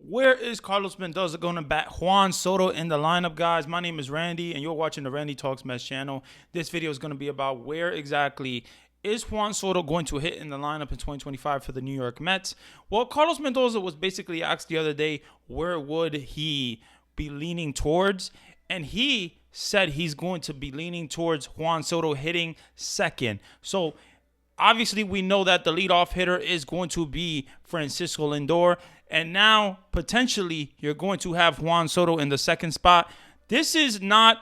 Where is Carlos Mendoza going to bat? Juan Soto in the lineup, guys. My name is Randy, and you're watching the RandyTalksMets channel. This video is going to be about where exactly is Juan Soto going to hit in the lineup in 2025 for the New York Mets. Well, Carlos Mendoza was basically asked the other day where would he be leaning towards, and he said he's going to be leaning towards Juan Soto hitting second. So obviously, we know that the leadoff hitter is going to be Francisco Lindor. And now, potentially, you're going to have Juan Soto in the second spot. This is not,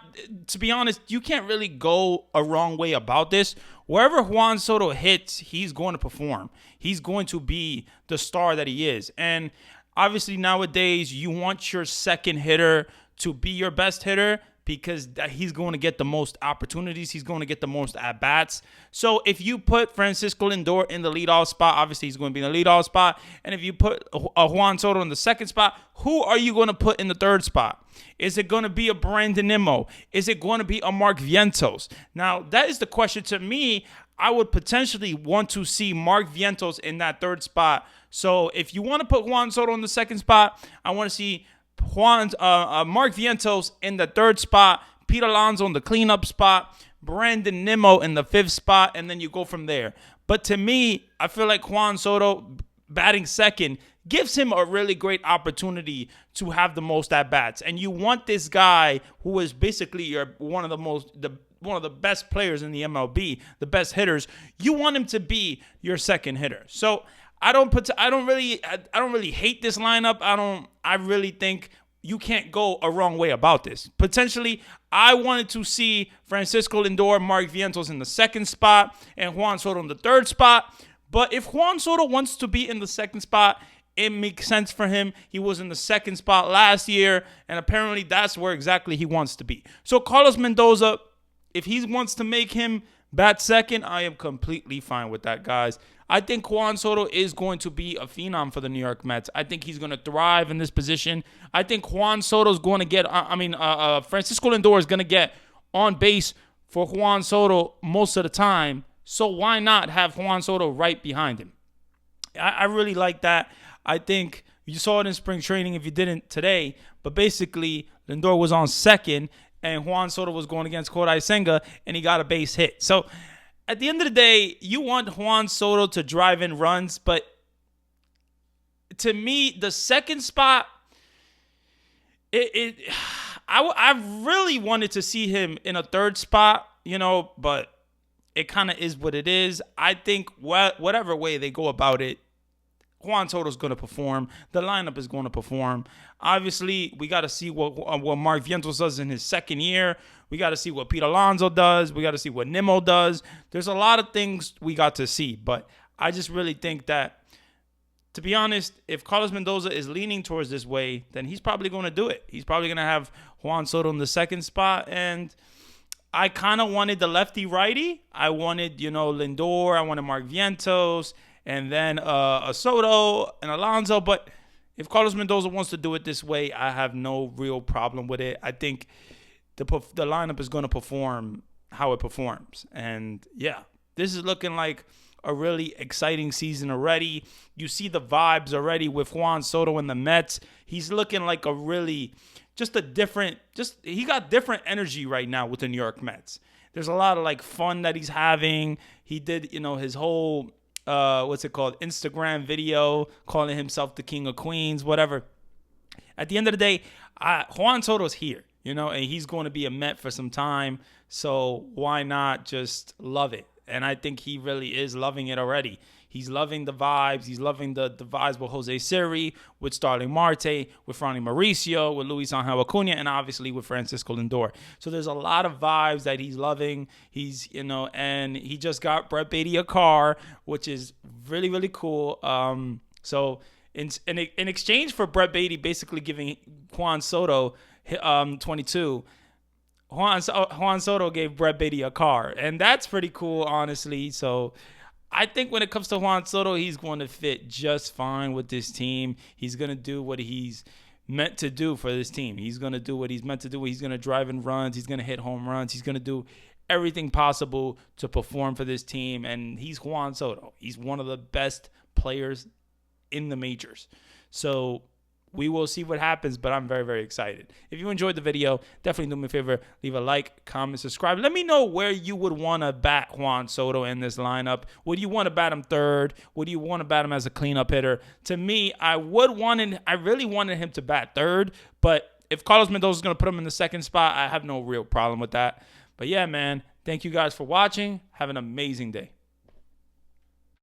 to be honest, you can't really go a wrong way about this. Wherever Juan Soto hits, he's going to perform. He's going to be the star that he is. And obviously, nowadays, you want your second hitter to be your best hitter, because he's going to get the most opportunities. He's going to get the most at-bats. So if you put Francisco Lindor in the leadoff spot, obviously he's going to be in the leadoff spot. And if you put Juan Soto in the second spot, who are you going to put in the third spot? Is it going to be a Brandon Nimmo? Is it going to be a Mark Vientos? Now, that is the question. To me, I would potentially want to see Mark Vientos in that third spot. So if you want to put Juan Soto in the second spot, I want to see Mark Vientos in the third spot, Pete Alonso in the cleanup spot, Brandon Nimmo in the fifth spot, and then you go from there. But to me, I feel like Juan Soto batting second gives him a really great opportunity to have the most at-bats. And you want this guy who is basically one of the best players in the MLB, the best hitters. You want him to be your second hitter. So I don't really hate this lineup. I really think you can't go a wrong way about this. Potentially, I wanted to see Francisco Lindor, Mark Vientos in the second spot, and Juan Soto in the third spot. But if Juan Soto wants to be in the second spot, it makes sense for him. He was in the second spot last year, and apparently that's where exactly he wants to be. So Carlos Mendoza, if he wants to make him bat second, I am completely fine with that, guys. I think Juan Soto is going to be a phenom for the New York Mets. I think he's going to thrive in this position. I think Juan Soto is going to get, Francisco Lindor is going to get on base for Juan Soto most of the time. So why not have Juan Soto right behind him? I really like that. I think you saw it in spring training if you didn't today. But basically, Lindor was on second, and Juan Soto was going against Kodai Senga, and he got a base hit. So at the end of the day, you want Juan Soto to drive in runs, but to me, the second spot, I really wanted to see him in a third spot, but it kind of is what it is. I think whatever way they go about it, Juan Soto's going to perform. The lineup is going to perform. Obviously, we got to see what Mark Vientos does in his second year. We got to see what Pete Alonso does. We got to see what Nimmo does. There's a lot of things we got to see, but I just really think that, to be honest, if Carlos Mendoza is leaning towards this way, then he's probably going to do it. He's probably going to have Juan Soto in the second spot, and I kind of wanted the lefty-righty. I wanted, Lindor. I wanted Mark Vientos, and then a Soto and Alonso. But if Carlos Mendoza wants to do it this way, I have no real problem with it. I think the lineup is going to perform how it performs. And, yeah, this is looking like a really exciting season already. You see the vibes already with Juan Soto and the Mets. He's looking like he got different energy right now with the New York Mets. There's a lot of, fun that he's having. He did, his whole Instagram video calling himself the King of Queens, whatever. At the end of the day, Juan Soto's here, and he's going to be a Met for some time. So why not just love it? And I think he really is loving it already. He's loving the vibes. He's loving the vibes with Jose Siri, with Starling Marte, with Ronnie Mauricio, with Luis Angel Acuna, and obviously with Francisco Lindor. So there's a lot of vibes that he's loving. He's, and he just got Brett Beatty a car, which is really, really cool. So in exchange for Brett Beatty basically giving Juan Soto 22, Juan Soto gave Brett Beatty a car, and that's pretty cool, honestly. So I think when it comes to Juan Soto, he's going to fit just fine with this team. He's going to do what he's meant to do for this team. He's going to do what he's meant to do. He's going to drive in runs. He's going to hit home runs. He's going to do everything possible to perform for this team, and he's Juan Soto. He's one of the best players in the majors. So we will see what happens, but I'm very, very excited. If you enjoyed the video, definitely do me a favor. Leave a like, comment, subscribe. Let me know where you would want to bat Juan Soto in this lineup. Would you want to bat him third? Would you want to bat him as a cleanup hitter? To me, I really wanted him to bat third, but if Carlos Mendoza is going to put him in the second spot, I have no real problem with that. But yeah, man, thank you guys for watching. Have an amazing day.